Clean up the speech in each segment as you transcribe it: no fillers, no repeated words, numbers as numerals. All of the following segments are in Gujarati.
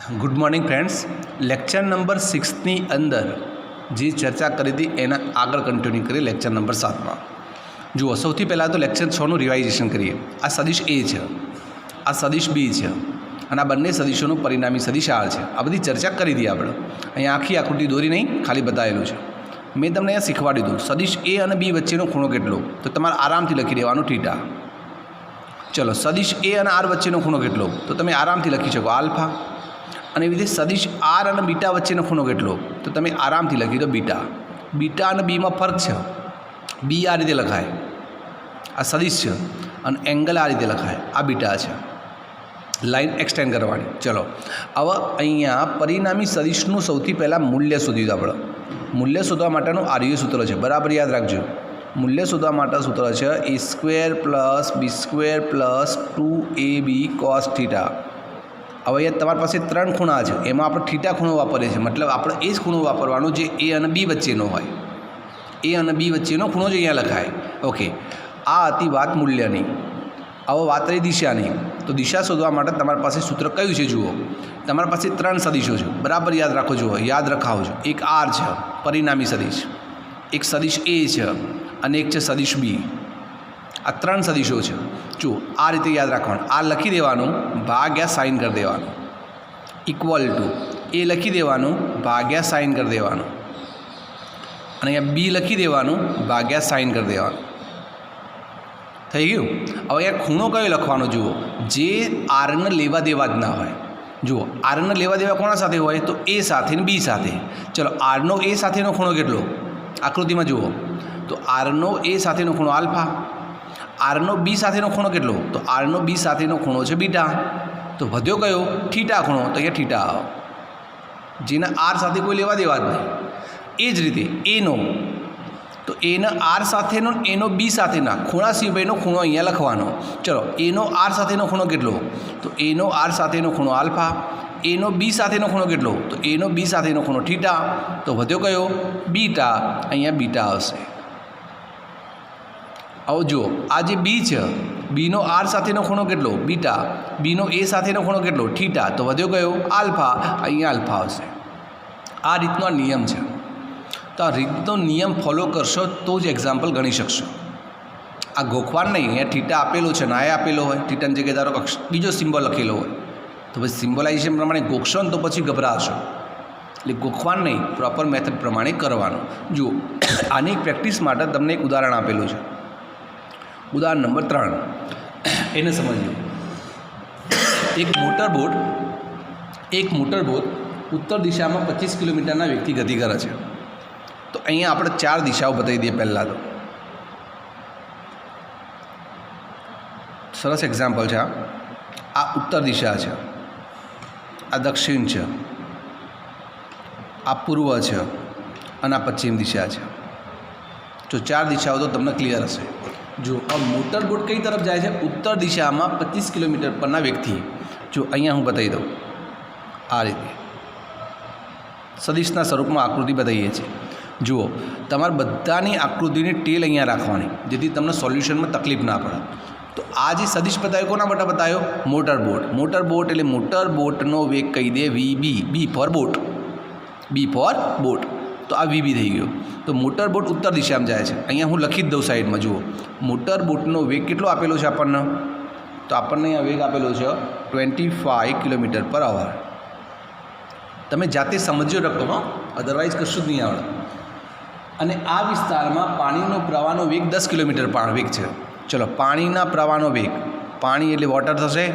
Good morning friends. Lecture number 6 अंदर जी चर्चा करी थी एना आगे कंटिन्यू करिए लेक्चर नंबर 7 में। जुओ सौ पहला तो लेक्चर 6 रिवाइजेशन करिए। आ सदिश ए है, आ सदिश बी है और आ बने सदिशों परिणामी सदिश आर है। आ बधी चर्चा करी थी आपणे। अहीं आखी आकृति दोरी नहीं, खाली बताएलू है। मैं तमने अहीं शीखवाड़ी दू सदिश ए और बी वच्चेनो खूणो केटलो, तो तमारे आरामथी लखी देवानो थीटा। चलो सदिश ए और आर वच्चेनो खूणो केटलो, तो तमे आरामथी लखी शको आल्फा। અને વિધે સદિશ આર અને બીટા વચ્ચેનો ખૂણો કેટલો, તો તમે આરામથી લખી દો બીટા। બીટા અને બીમાં ફરક છે, બી આ રીતે લખાય, આ સદિશ છે અને એંગલ આ રીતે લખાય, આ બીટા છે। લાઇન એક્સટેન્ડ કરવાની। ચલો હવે અહીંયા પરિણામી સદિશનું સૌથી પહેલાં મૂલ્ય શોધી દો આપણે। મૂલ્ય શોધવા માટેનું આર્ય સૂત્ર છે, બરાબર યાદ રાખજો। મૂલ્ય શોધવા માટે સૂત્ર છે a square plus b square plus 2ab cos theta. હવે અહીંયા તમારી પાસે 3 ખૂણા છે, એમાં આપણે થીટા ખૂણો વાપરીએ છીએ, મતલબ આપણે એ જ ખૂણો વાપરવાનો જે એ અને બી વચ્ચેનો હોય। એ અને બી વચ્ચેનો ખૂણો જ અહીંયા લખાય। ઓકે, આ હતી વાત મૂલ્યની। હવે વાત રહી દિશાની, તો દિશા શોધવા માટે તમારી પાસે સૂત્ર કયું છે જુઓ। તમારી પાસે 3 સદિશો છે, બરાબર યાદ રાખો, જુઓ યાદ રખાવજો। એક આર છે પરિણામી સદિશ, એક સદિશ એ છે અને એક છે સદિશ બી। આ 3 સદિશો છે। જો આ રીતે યાદ રાખવાનું, આ લખી દેવાનું ભાગ્યા સાઇન કરી દેવાનું, ઇક્વલ ટુ એ લખી દેવાનું ભાગ્યા સાઇન કરી દેવાનું, અને અહીંયા બી લખી દેવાનું ભાગ્યા સાઇન કરી દેવાનું। થઈ ગયું। હવે અહીંયા ખૂણો કયો લખવાનો જુઓ, જે આરને લેવા દેવા જ ના હોય। જુઓ આરને લેવા દેવા કોના સાથે હોય, તો એ સાથે ને બી સાથે। ચલો આરનો એ સાથેનો ખૂણો કેટલો, આકૃતિમાં જુઓ, તો આરનો એ સાથેનો ખૂણો આલ્ફા। આરનો બી સાથેનો ખૂણો કેટલો, તો આરનો બી સાથેનો ખૂણો છે બીટા। તો વધ્યો કયો, થીટા ખૂણો, તો અહીંયા થીટા આવો, જેના આર સાથે કોઈ લેવા દેવા જ નહીં। એ જ રીતે એનો, તો એના આર સાથેનો એનો બી સાથેના ખૂણા સિવાયનો ખૂણો અહીંયા લખવાનો। ચલો એનો આર સાથેનો ખૂણો કેટલો, તો એનો આર સાથેનો ખૂણો આલ્ફા। એનો બી સાથેનો ખૂણો કેટલો, તો એનો બી સાથેનો ખૂણો થીટા। તો વધ્યો કયો, બીટા, અહીંયા બીટા આવશે। આવો જુઓ, આ જે બી છે, બીનો આર સાથેનો ખૂણો કેટલો, બીટા, બીનો એ સાથેનો ખૂણો કેટલો, થીટા। તો વધ્યો કયો, આલ્ફા, અહીંયા આલ્ફા આવશે। આ રીતનો નિયમ છે। તો આ રીતનો નિયમ ફોલો કરશો તો જ એક્ઝામ્પલ ગણી શકશો। આ ગોખવાન નહીં, અહીંયા થીટા આપેલો છે ને આ આપેલો હોય, થીટાની જગ્યાએ ધારો બીજો સિમ્બોલ લખેલો હોય, તો પછી સિમ્બોલાઇઝેશન પ્રમાણે ગોખશો ને તો પછી ગભરાશો। એટલે ગોખવાન નહીં, પ્રોપર મેથડ પ્રમાણે કરવાનું। જુઓ આની પ્રેક્ટિસ માટે તમને એક ઉદાહરણ આપેલું છે। ઉદાહરણ નંબર 3, એને સમજો। એક મોટરબોટ ઉત્તર દિશામાં 25 કિલોમીટરના વેગથી ગતિ કરે છે। તો અહીંયા આપણે 4 દિશાઓ બતાવી દઈએ। પહેલાં તો સરસ એક્ઝામ્પલ છે। આ ઉત્તર દિશા છે, આ દક્ષિણ છે, આ પૂર્વ છે અને આ પશ્ચિમ દિશા છે। જો 4 દિશાઓ તો તમને ક્લિયર હશે। જો આ મોટરબોટ કઈ તરફ જાય છે, ઉત્તર દિશામાં 25 કિલોમીટર પરના વેગથી। જો અહીંયા હું બતાવી દઉં, આ રીતે સદિશના સ્વરૂપમાં આકૃતિ બતાવીએ છીએ। જુઓ તમારે બધાની આકૃતિની ટેલ અહીંયા રાખવાની, જેથી તમને સોલ્યુશનમાં તકલીફ ના પડે। તો આ જે સદિશ બતાવ્યો કોના માટે બતાવ્યો, મોટરબોટ એટલે મોટરબોટનો વેગ કહી દે વીબી, બી ફોર બોટ। તો આ વીબી થઈ ગયો। તો મોટરબોટ ઉત્તર દિશામાં જાય છે, અહીંયા હું લખી જ દઉં સાઈડમાં। જુઓ મોટરબોટનો વેગ કેટલો આપેલો છે આપણને, તો આપણને અહીંયા વેગ આપેલો છે 25 કિલોમીટર પર અવર। તમે જાતે સમજો રકમો, અધરવાઇઝ કશું જ નહીં આવડે। અને આ વિસ્તારમાં પાણીનો પ્રવાહનો વેગ 10 કિલોમીટર વેગ છે। ચલો પાણીના પ્રવાહનો વેગ, પાણી એટલે વોટર થશે,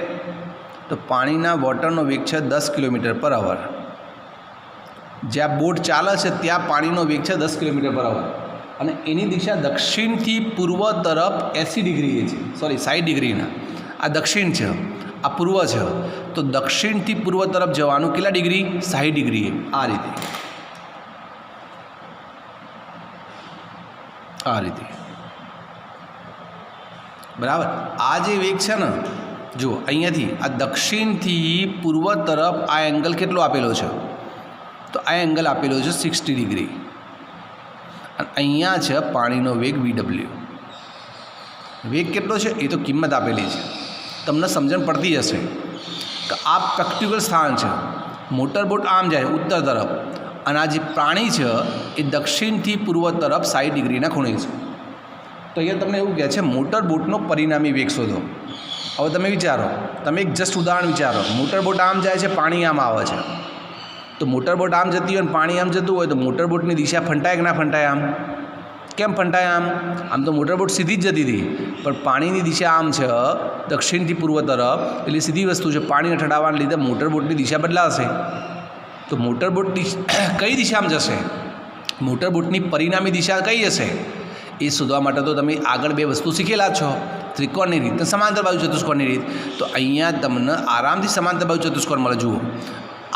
તો પાણીના વોટરનો વેગ છે 10 કિલોમીટર પર અવર। જ્યાં બોટ ચાલે છે ત્યાં પાણીનો વેગ છે 10 કિલોમીટર પર અવર, અને એની દિશા દક્ષિણથી પૂર્વ તરફ 80 ડિગ્રીએ છે, 60 ડિગ્રીના। આ દક્ષિણ છે, આ પૂર્વ છે, તો દક્ષિણથી પૂર્વ તરફ જવાનું કેટલા ડિગ્રી, 60 ડિગ્રીએ। આ રીતે બરાબર। આ જે વેગ છે ને, જો અહીંયાથી આ દક્ષિણથી પૂર્વ તરફ આ એંગલ કેટલો આપેલો છે, તો આ એંગલ આપેલો છે 60 ડિગ્રી, અને અહીંયા છે પાણીનો વેગ VW। વેગ કેટલો છે એ તો કિંમત આપેલી છે, તમને સમજણ પડતી હશે। કે આ પ્રેક્ટિકલ સ્થાન છે, મોટર બોટ આમ જાય ઉત્તર તરફ અને આ જે પ્રાણી છે એ દક્ષિણથી પૂર્વ તરફ 60 ડિગ્રીના ખૂણે છે. તો અહીંયા તમને એવું કહે છે મોટર બોટનો પરિણામી વેગ શોધો. હવે તમે વિચારો, તમે એક જસ્ટ ઉદાહરણ વિચારો, મોટર બોટ આમ જાય છે, પાણી આમ આવે છે. તો મોટર બોટ આમ જતી હોય અને પાણી આમ જતું હોય તો મોટર બોટની દિશા ફંટાય કે ના ફંટાય? આમ કેમ ફંટાય? આમ તો મોટર બોટ સીધી જ જતી હતી, પણ પાણીની દિશા આમ છે દક્ષિણથી પૂર્વ તરફ, એટલે સીધી વસ્તુ છે. પાણી અઠડાવાને લીધે મોટર બોટની દિશા બદલાશે. તો મોટર બોટ કઈ દિશામાં જશે? મોટર બોટની પરિણામી દિશા કઈ હશે એ શોધવા માટે તો તમે આગળ બે વસ્તુ શીખેલા છો, ત્રિકોણની રીત અને સમાંતર બાજુ ચતુષ્કોણની રીત. તો અહીંયા તમને આરામથી સમાંતર બાજુ ચતુષ્કોણ મળે. જુઓ,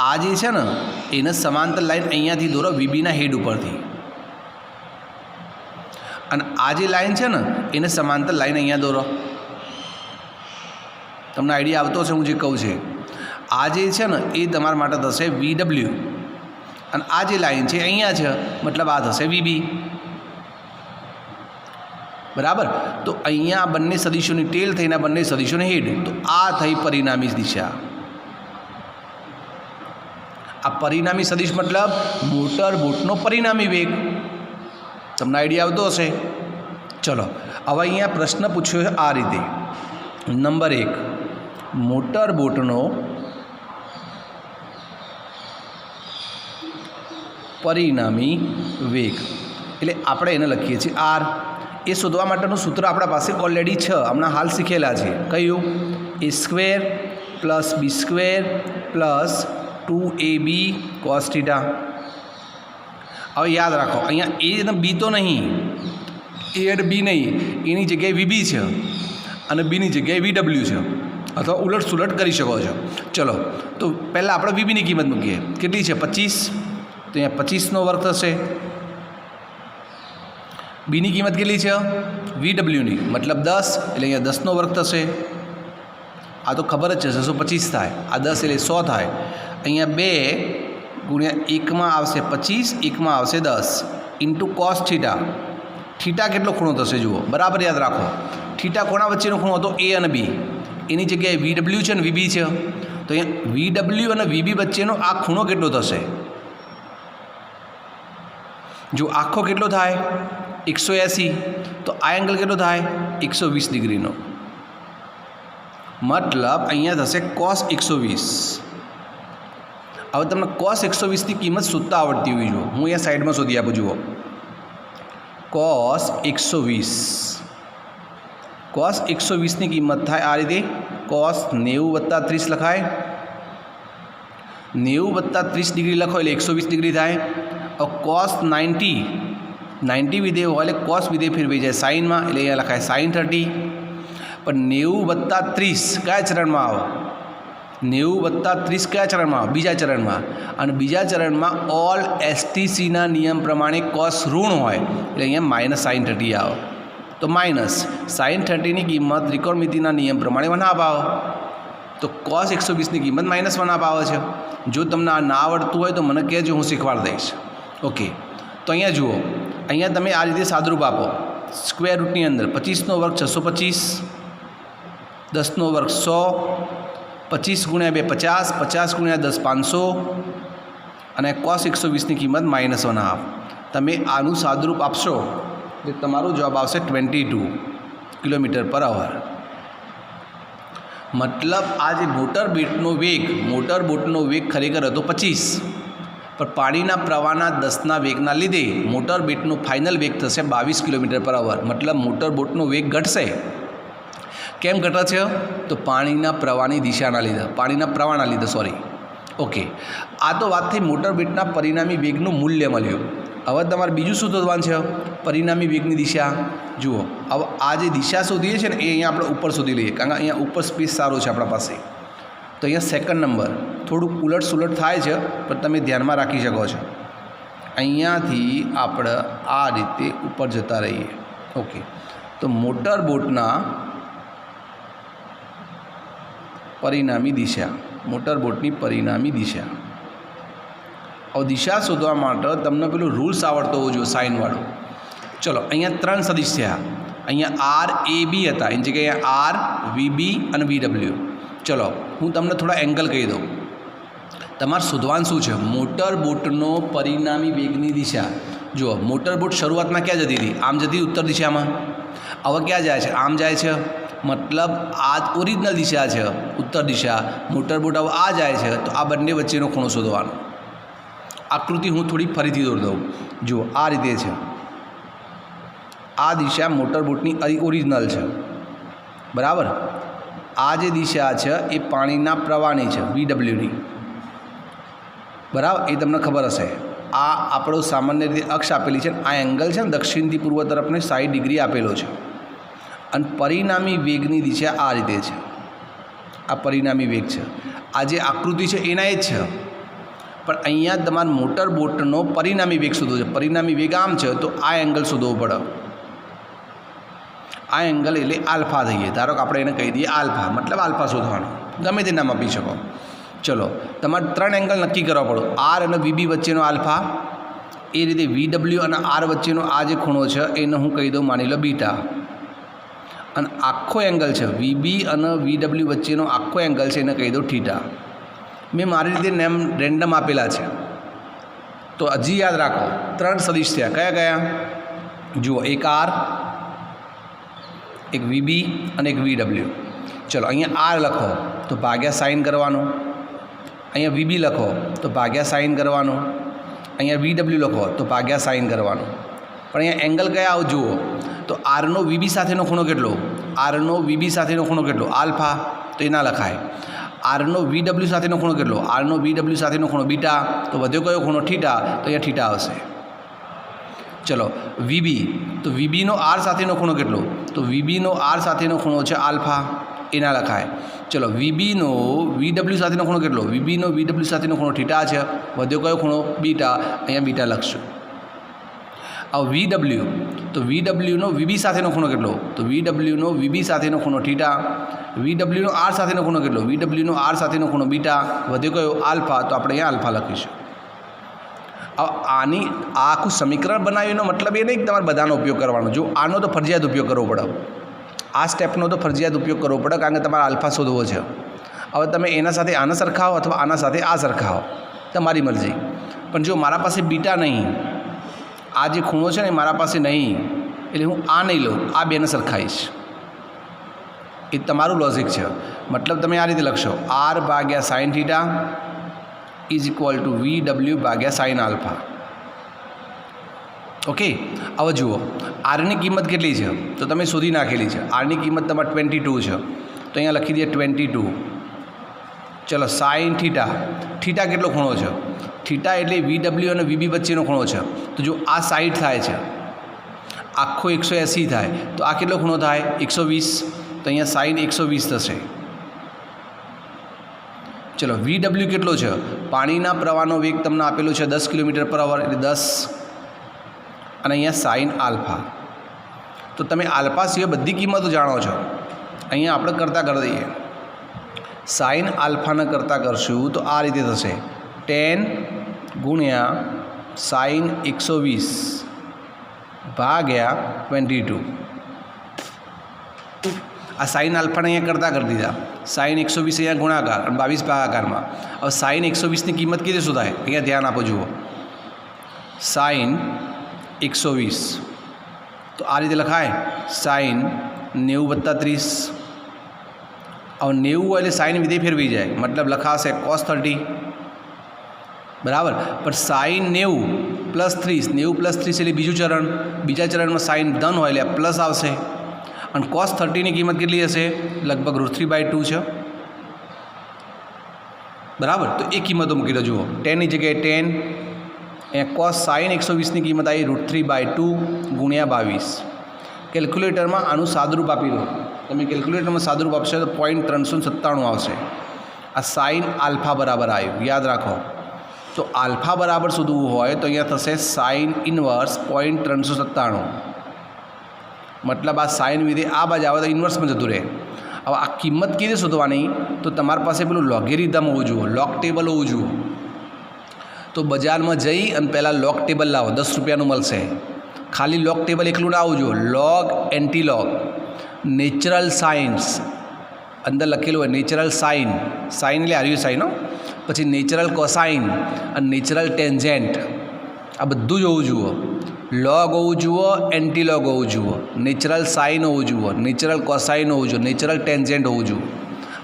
આ જે છે ને એને સમાંતર લાઈન અહીંયાથી દોરો વીબીના હેડ ઉપરથી, અને આ જે લાઈન છે ને એને સમાંતર લાઈન અહીંયા દોરો. તમને આઈડિયા આવતો હશે હું જે કહું છે. આ જે છે ને એ તમારા માટે થશે VW, અને આ જે લાઈન છે અહીંયા છે, મતલબ આ થશે VB. બરાબર? તો અહીંયા બંને સદિશોની ટેલ થઈને બંને સદિશોની હેડ, તો આ થઈ પરિણામી દિશા. આ પરિણામી સદિશ મતલબ મોટર બોટનો પરિણામી વેગ. તમને આઈડિયા આવતો હશે. ચલો, હવે અહીંયા પ્રશ્ન પૂછ્યો છે આ રીતે. નંબર 1, મોટર બોટનો પરિણામી વેગ, એટલે આપણે એને લખીએ છીએ R. એ શોધવા માટેનું સૂત્ર આપણા પાસે ઓલરેડી છે, હમણાં હાલ શીખેલા છે. કયું? A² + B² + 2AB cos θ. હવે યાદ રાખો, અહીંયા A અને B તો નહીં, A અને B નહીં, એની જગ્યાએ VB છે અને Bની જગ્યાએ VW છે, અથવા ઉલટ સુલટ કરી શકો છો. ચલો, તો પહેલાં આપણે VBની કિંમત મૂકીએ. કેટલી છે? 25. તો અહીંયા 25નો વર્ગ થશે. બીની કિંમત કેટલી છે? VWની, મતલબ 10, એટલે અહીંયા 10નો વર્ગ થશે. આ તો ખબર જ છે, 625 થાય. આ 10 એટલે 100 થાય. અહીંયા 2 ગુણ્યા 1માં આવશે 25, 1માં આવશે 10 × cos θ. થીટા કેટલો ખૂણો થશે જુઓ, બરાબર યાદ રાખો. થીટા કોના વચ્ચેનો ખૂણો હતો? A અને B. એની જગ્યાએ VW છે અને VB છે. તો અહીંયા VW અને VB વચ્ચેનો આ ખૂણો કેટલો થશે? જો આખો કેટલો થાય? 180. તો આ એંગલ કેટલો થાય? 120 ડિગ્રીનો. મતલબ અહીંયા થશે cos 120. હવે તમને cos 120ની કિંમત શોધતા આવડતી હોવી જોઈએ. હું અહીંયા સાઈડમાં શોધી આપું. જુઓ, cos 120ની કિંમત થાય આ રીતે. cos 90 + 30 લખાય. 90 + 30 ડિગ્રી લખો એટલે 120 ડિગ્રી થાય. હવે cos 90 વિધેય હોય એટલે cos વિધેય ફેરવાઈ જાય સાઇનમાં, એટલે અહીંયા લખાય sin 30. પણ 90 + 30 કયા ચરણમાં આવે? 90 + 30 કયા ચરણમાં આવે? બીજા ચરણમાં. અને બીજા ચરણમાં ઓલ STCના નિયમ પ્રમાણે cos ઋણ હોય, એટલે અહીંયા -sin 30 આવે. તો sin 30ની કિંમત ત્રિકોણમિતિના નિયમ પ્રમાણે 1/2 આવે. તો cos 120ની કિંમત -1/2 આવે છે. જો તમને આ ના આવડતું હોય તો મને કહેજો, હું શીખવાડી દઈશ. ઓકે, તો અહીંયા જુઓ, અહીંયા તમે આ રીતે સાદરૂપ આપો. સ્ક્વેર રૂટની અંદર 25નો વર્ગ 625, 10નો વર્ગ 100, 25 × 2 50, 50 × 10 500, અને cos 120ની કિંમત -1/2. તમે આનું સાદરૂપ આપશો એટલે તમારો જવાબ આવશે 22 km/h. મતલબ આ જે મોટર બોટનો વેગ ખરેખર હતો 25, પણ પાણીના પ્રવાહના 10ના વેગના લીધે મોટર બોટનો ફાઇનલ વેગ થશે 22 km/h. મતલબ મોટર બોટનો વેગ ઘટશે. કેમ ઘટે છે? તો પાણીના પ્રવાહના લીધે સોરી. ઓકે, આ તો વાત થઈ મોટર બોટના પરિણામી વેગનું મૂલ્ય મળ્યું. હવે તમારે બીજું શું શોધવાનું છે? પરિણામી વેગની દિશા. જુઓ, હવે આ જે દિશા શોધીએ છીએ ને એ અહીંયા આપણે ઉપર શોધી લઈએ, કારણ કે અહીંયા ઉપર સ્પેસ સારો છે આપણા પાસે. તો અહીંયા સેકન્ડ નંબર થોડુંક ઉલટ સુલટ થાય છે, પણ તમે ધ્યાનમાં રાખી શકો છો. અહીંયાથી આપણે આ રીતે ઉપર જતા રહીએ. ઓકે, તો મોટર બોટના પરિણામી દિશા, મોટર બોટની પરિણામી દિશા. હવે દિશા શોધવા માટે તમને પેલું રૂલ્સ આવડતો હોવો જોઈએ, સાઇનવાળું. ચલો, અહીંયા 3 સદિશ થયા. અહીંયા RAB હતા, એની જગ્યાએ R, VB અને VW. ચલો, હું તમને થોડા એંગલ કહી દઉં. તમારે શોધવાનું શું છે? મોટર બોટનો પરિણામી વેગની દિશા. જુઓ, મોટર બોટ શરૂઆતમાં ક્યાં જતી હતી? આમ જતી હતી ઉત્તર દિશામાં. હવે ક્યાં જાય છે? આમ જાય છે. મતલબ આ ઓરિજિનલ દિશા છે, ઉત્તર દિશા. મોટર બોટ હવે આ જાય છે, તો આ બંને વચ્ચેનો ખૂણો શોધવાનો. આકૃતિ હું થોડી ફરીથી દોરી દઉં. જુઓ, આ રીતે છે. આ દિશા મોટર બોટની ઓરિજિનલ છે, બરાબર. આ જે દિશા છે એ પાણીના પ્રવાહની છે, VWની, બરાબર. એ તમને ખબર હશે. આ આપણો સામાન્ય રીતે અક્ષ આપેલી છે. આ એંગલ છે ને દક્ષિણથી પૂર્વ તરફને 60 ડિગ્રી આપેલો છે. અને પરિણામી વેગની દિશા આ રીતે છે. આ પરિણામી વેગ છે. આ જે આકૃતિ છે એના એ જ છે, પણ અહીંયા તમારે મોટર બોટનો પરિણામી વેગ શોધવો છે. પરિણામી વેગ આમ છે તો આ એંગલ શોધવો પડે. આ એંગલ એટલે આલ્ફા થઈએ. ધારો કે આપણે એને કહી દઈએ આલ્ફા, મતલબ આલ્ફા શોધવાનો, ગમે તે નામ આપી શકો. ચલો, તમારે 3 એંગલ નક્કી કરવા પડો. આર અને VB વચ્ચેનો આલ્ફા, એ રીતે VW અને આર વચ્ચેનો આ જે ખૂણો છે એને હું કહી દઉં, માની લો બીટા. અને આખો એંગલ છે VB અને VW વચ્ચેનો આખો એંગલ છે એને કહી દઉં થીટા. મેં મારી રીતે નેમ રેન્ડમ આપેલા છે, તો હજી યાદ રાખો 3 સદિશ થયા. કયા કયા? જુઓ, એક આર, એક VB અને એક VW. ચલો, અહીંયા આર લખો તો ભાગ્યા સાઇન કરવાનું, અહીંયા VB લખો તો ભાગ્યા સાઇન કરવાનું, અહીંયા VW લખો તો ભાગ્યા સાઇન કરવાનું. પણ અહીંયા એંગલ કયા આવ જુઓ, તો આરનો VB સાથેનો ખૂણો કેટલો? આરનો VB સાથેનો ખૂણો કેટલો? આલ્ફા, તો એ ના લખાય. આરનો VW સાથેનો ખૂણો કેટલો? આરનો VW સાથેનો ખૂણો બીટા, તો વધ્યો કયો ખૂણો? થીટા, તો અહીંયા થીટા આવશે. ચલો, VB, તો VBનો આર સાથેનો ખૂણો કેટલો? તો VBનો આર સાથેનો ખૂણો છે આલ્ફા, એ ના લખાય. ચલો, VBનો VW સાથેનો ખૂણો કેટલો? VBનો VW સાથેનો ખૂણો થીટા છે, વધ્યો કયો ખૂણો? બીટા, અહીંયા બીટા લખશું. હવે VW, તો VWનો VB સાથેનો ખૂણો કેટલો? તો VWનો VB સાથેનો ખૂણો થીટા. VWનો આર સાથેનો ખૂણો કેટલો? VWનો આર સાથેનો ખૂણો બીટા, વધ્યો કયો? આલ્ફા, તો આપણે અહીંયા આલ્ફા લખીશું. હવે આની આ આખું સમીકરણ બનાવીનો મતલબ એ નહીં કે તમારે બધાનો ઉપયોગ કરવાનો. જો આનો તો ફરજિયાત ઉપયોગ કરવો પડે, આ સ્ટેપનો તો ફરજિયાત ઉપયોગ કરવો પડે, કારણ કે તમારે આલ્ફા શોધવો છે. હવે તમે એના સાથે આના સરખાવો અથવા આના સાથે આ સરખાવો, તમારી મરજી. પણ જો મારા પાસે બીટા નહીં, આ જે ખૂણો છે ને મારા પાસે નહીં, એટલે હું આ નહીં લઉં, આ બેને સરખાઈશ. એ તમારું લોજિક છે. મતલબ તમે આ રીતે લખશો, આર ભાગ્યા sine theta is equal to VW ભાગ્યા સાઇન આલ્ફા. ઓકે. હવે જુઓ, આરની કિંમત કેટલી છે તો તમે શોધી નાખેલી છે. આરની કિંમત તમારે 22 છે, તો અહીંયા લખી દઈએ 22. ચલો, સાઇન થીટા, થીટા કેટલો ખૂણો છે? થીટા એટલે VW અને VB વચ્ચેનો ખૂણો છે. તો જો આ 60 થાય છે, આખો 180 થાય, તો આ કેટલો ખૂણો થાય? 120. તો અહીંયા સાઇન 120 થશે. ચલો, VW કેટલો છે? પાણીના પ્રવાહનો વેગ તમને આપેલો છે 10 km/h, એટલે 10, અને અહીંયા સાઇન આલ્ફા. તો તમે આલ્ફા સિવાય બધી કિંમતો જાણો છો. અહીંયા આપણે કરતાં કરી દઈએ. સાઇન આલ્ફાના કરતાં કરશું તો આ રીતે થશે, 10 ગુણ્યા સાઇન 120 ભાગ્યા 22. આ સાઇન આલ્ફાને અહીંયા કરતાં કરી દીધા. સાઇન 120 અહીંયા ગુણાકાર અને 22 ભાગાકારમાં. હવે સાઇન 120ની કિંમત કીધી શું થાય? અહીંયા ધ્યાન આપો. જુઓ, સાઇન 120, તો આ રીતે લખાય, સાઇન 90 + 30. હવે 90 હોય એટલે સાઇન વિધેય ફેરવી જાય, મતલબ લખાશે cos 30, બરાબર. પણ સાઇન 90 + 30, 90 + 30 એટલે બીજું ચરણ. બીજા ચરણમાં સાઇન ધન હોય એટલે પ્લસ આવશે. અને cos 30ની કિંમત કેટલી હશે? લગભગ √3/2 છે, બરાબર. તો એ કિંમતો મૂકી દો. જુઓ, 10ની જગ્યાએ 10, અહીંયા cos સાઇન 120ની કિંમત આવી √3/2 ગુણ્યા 22. કેલ્ક્યુલેટરમાં આનું સાદુરૂપ આપી દો. તમે કેલ્ક્યુલેટરમાં સાદુરૂપ આપશો તો 0.397 આવશે. આ સાઇન આલ્ફા બરાબર આવ્યું, યાદ રાખો. તો આલ્ફા બરાબર શોધવું હોય તો અહીંયા થશે સાઇન ઇન્વર્સ 0.397. મતલબ આ સાઇન વિધેય આ બાજુ આવે તો ઇન્વર્સમાં જતું રહે. હવે આ કિંમત કીધી શોધવાની, તો તમારી પાસે પેલું લોગેરિધમ હોવું જોઈએ, લોગ ટેબલ હોવું જોઈએ. તો બજારમાં જઈ અને પહેલાં લોગ ટેબલ લાવો, 10 રૂપિયાનું મળશે. ખાલી લોગ ટેબલ એકલું ના આવવું જોઈએ, લોગ, એન્ટીલોગ, નેચરલ સાઇન્સ અંદર લખેલું હોય, નેચરલ સાઇન, સાઇન એટલે આર્યુ સાઇન, પછી નેચરલ કોસાઇન અને નેચરલ ટેન્જેન્ટ, આ બધું જ હોવું જુઓ. લોગ હોવું જુઓ, એન્ટી લોગ હોવું જુઓ, નેચરલ સાઇન હોવું જુઓ, નેચરલ કોસાઇન હોવું જુઓ, નેચરલ ટેન્જેન્ટ હોવું જુઓ.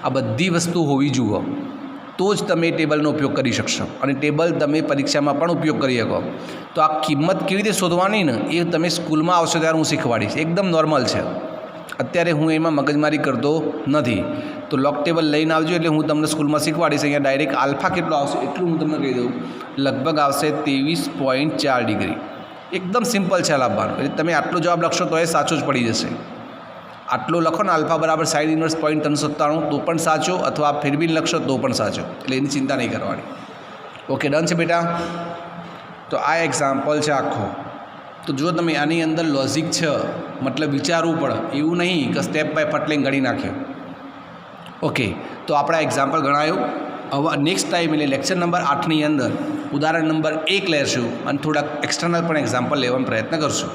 આ બધી વસ્તુ હોવી જુઓ, તો જ તમે ટેબલનો ઉપયોગ કરી શકશો. અને ટેબલ તમે પરીક્ષામાં પણ ઉપયોગ કરી શકો. તો આ કિંમત કેવી રીતે શોધવાની ને એ તમે સ્કૂલમાં આવશો ત્યારે હું શીખવાડીશ. એકદમ નોર્મલ છે. અત્યારે હું એમાં મગજમારી કરતો નથી. તો લોગ ટેબલ લઈને આવજો એટલે હું તમને સ્કૂલમાં શીખવાડીશ. અહીંયા ડાયરેક્ટ આલ્ફા કેટલો આવશે એટલું હું તમને કહી દઉં. લગભગ આવશે 23.4 ડિગ્રી. એકદમ સિમ્પલ છે લાવવાનું. એટલે તમે આટલો જવાબ લખશો તો એ સાચો જ પડી જશે. આટલો લખો ને આલ્ફા બરાબર sin ઇન્વર્સ 0.397 તો પણ સાચો, અથવા ફેરવીને લખશો તો પણ સાચો. એટલે એની ચિંતા નહીં કરવાની. ઓકે, ડન છે બેટા. તો આ એક્ઝામ્પલ છે આખો. તો જો તમે આની અંદર લોજિક છે, મતલબ વિચારવું પડે, એવું નહીં કે સ્ટેપ બાય ફટલીને ગણી નાખ્યો. ઓકે, તો આપણે એક્ઝામ્પલ ગણાયું. હવે નેક્સ્ટ ટાઈમ એટલે લેક્ચર નંબર 8ની અંદર ઉદાહરણ નંબર 1 લેશું અને થોડાક એક્સટર્નલ પણ એક્ઝામ્પલ લેવાનો પ્રયત્ન કરશું.